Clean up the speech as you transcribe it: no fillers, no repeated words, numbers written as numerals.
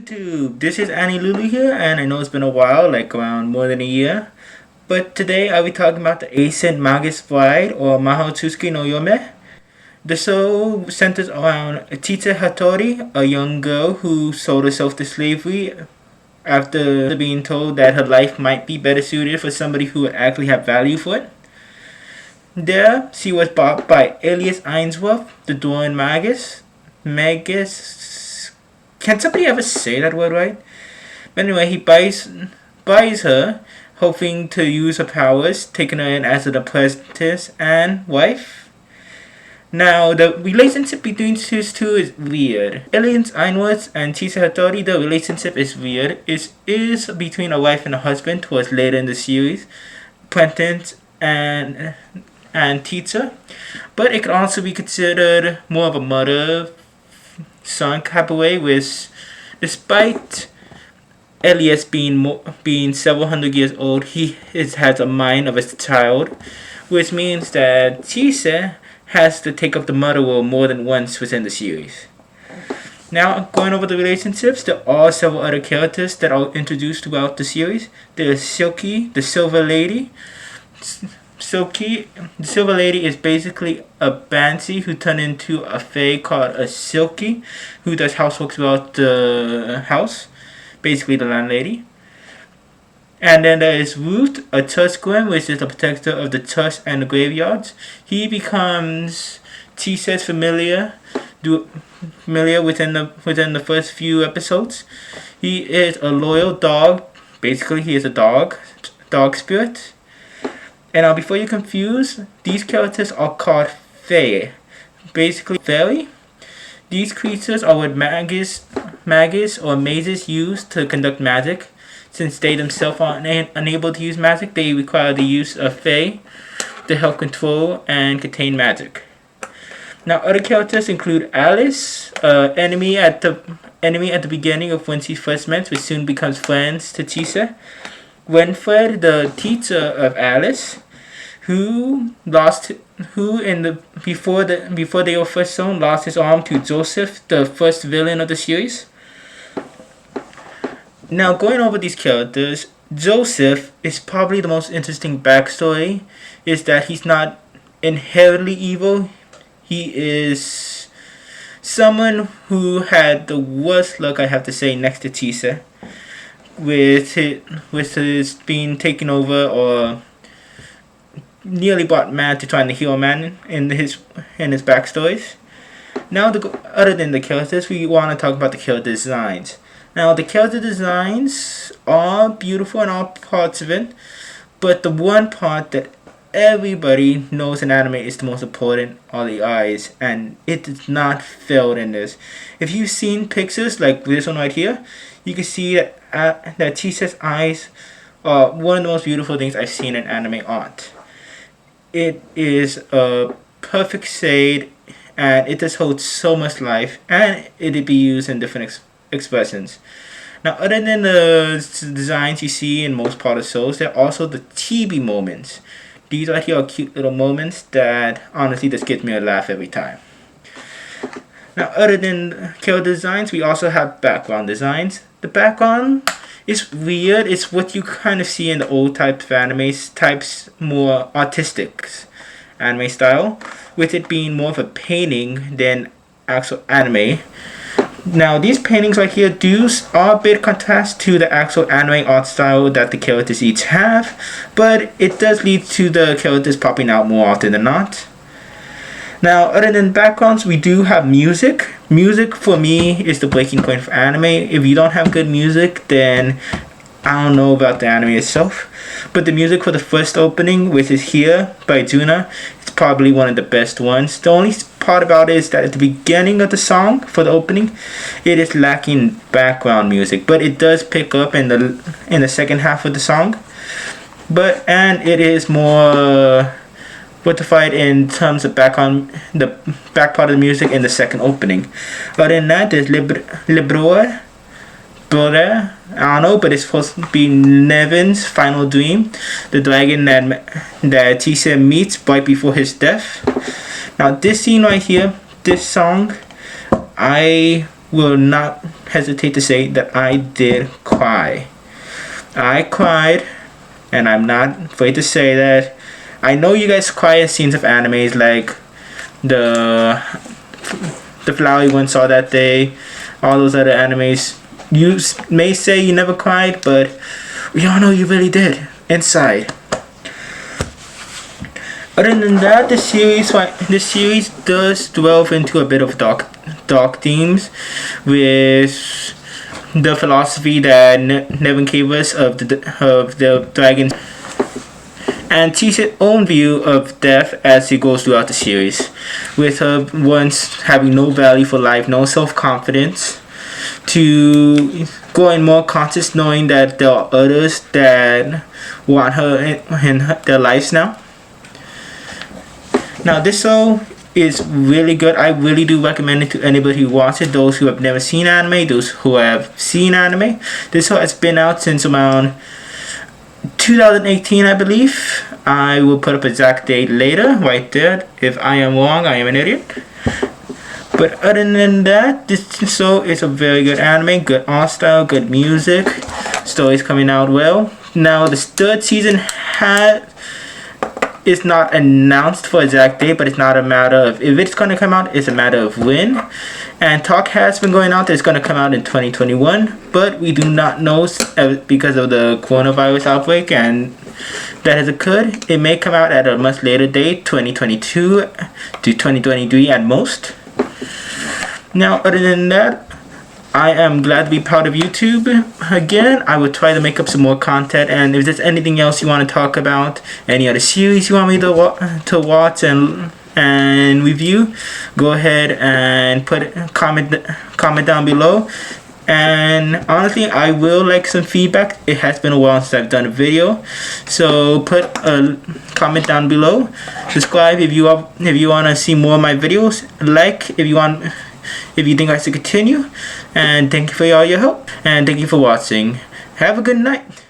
YouTube, this is Annie Lulu here, and I know it's been a while, like around more than a year. But today I'll be talking about the Ancient Magus Bride, or Mahou Tsusuke no Yome. The show centers around Chise Hatori, a young girl who sold herself to slavery after being told that her life might be better suited for somebody who would actually have value for it. There, she was bought by Elias Ainsworth, the Dwarven Magus. Can somebody ever say that word right? But anyway, he buys her, hoping to use her powers, taking her in as an apprentice and wife. Now, the relationship between these two is weird. Elias Ainsworth and Chise Hatori, the relationship is weird. It is between a wife and a husband towards later in the series, apprentice and teacher. But it can also be considered more of a mother-son type of way, which, despite Elias being several hundred years old, he has a mind of a child, which means that Chise has to take up the mother role more than once within the series. Now, going over the relationships, there are several other characters that are introduced throughout the series. There's Silky, the Silver Lady. The Silver Lady is basically a Banshee who turned into a fae called a Silky, who does housework throughout the house, basically the landlady. And then there is Ruth, a Tuscan, which is the protector of the Tusk and the graveyards. He becomes Chise's familiar within the first few episodes. He is a loyal dog. Basically, he is a dog spirit. And now, before you're confused, these characters are called fae. Basically, fairy. These creatures are what mages or mages use to conduct magic. Since they themselves are unable to use magic, they require the use of fae to help control and contain magic. Now, other characters include Alice, enemy at the beginning of when she first met, which soon becomes friends to Chise. Winfred, the teacher of Alice, before they were first shown, lost his arm to Joseph, the first villain of the series. Now, going over these characters, Joseph is probably the most interesting backstory. Is that he's not inherently evil. He is someone who had the worst luck, I have to say, next to Chise, with his being taken over or nearly brought mad to trying to heal a man in his backstories. Now, other than the characters, we want to talk about the character designs. Now, the character designs are beautiful in all parts of it, but the one part that everybody knows in anime is the most important are the eyes, and it is not failed in this. If you've seen pictures like this one right here, you can see that Chise's eyes are one of the most beautiful things I've seen in anime art. It is a perfect shade, and it just holds so much life, and it'll be used in different expressions. Now, other than the designs you see in most part of shows, there are also the chibi moments. These right here are cute little moments that honestly just get me a laugh every time. Now, other than character designs, we also have background designs. The background is weird. It's what you kind of see in the old types of types more artistic anime style, with it being more of a painting than actual anime. Now, these paintings right here are a bit contrast to the actual anime art style that the characters each have, but it does lead to the characters popping out more often than not. Now, other than backgrounds, we do have music. Music, for me, is the breaking point for anime. If you don't have good music, then I don't know about the anime itself. But the music for the first opening, which is Here by Juna, it's probably one of the best ones. The only part about it is that at the beginning of the song, for the opening, it is lacking background music. But it does pick up in the second half of the song. And it is more fortified in terms of the back part of the music in the second opening. Other than that, there's Libroa, I don't know, but it's supposed to be Nevin's final dream, the dragon that Chise meets right before his death. Now, this scene right here, this song, I will not hesitate to say that I did cry. I cried, and I'm not afraid to say that. I know you guys cry at scenes of animes like the flower you once saw that day, all those other animes. You may say you never cried, but we all know you really did inside. Other than that, the series does delve into a bit of dark themes with the philosophy that Nevin gave us of the dragon, and Chise's own view of death as he goes throughout the series, with her once having no value for life, no self-confidence, to growing more conscious, knowing that there are others that want her in their lives now. Now, this show is really good. I really do recommend it to anybody who wants it. Those who have never seen anime, those who have seen anime. This show has been out since around 2018, I believe. I will put up exact date later, right there. If I am wrong, I am an idiot. But other than that, this show is a very good anime, good art style, good music. Stories coming out well. Now, the third season is not announced for exact date, but it's not a matter of if it's going to come out, it's a matter of when. And talk has been going out that it's going to come out in 2021, but we do not know because of the coronavirus outbreak and that has occurred. It may come out at a much later date, 2022 to 2023 at most. Now, other than that, I am glad to be part of YouTube again. I will try to make up some more content, and if there's anything else you want to talk about, any other series you want me to watch and review, go ahead and comment down below. And honestly, I will like some feedback. It has been a while since I've done a video, so put a comment down below. Subscribe if you want to see more of my videos. Like if you think I should continue. And thank you for all your help. And thank you for watching. Have a good night.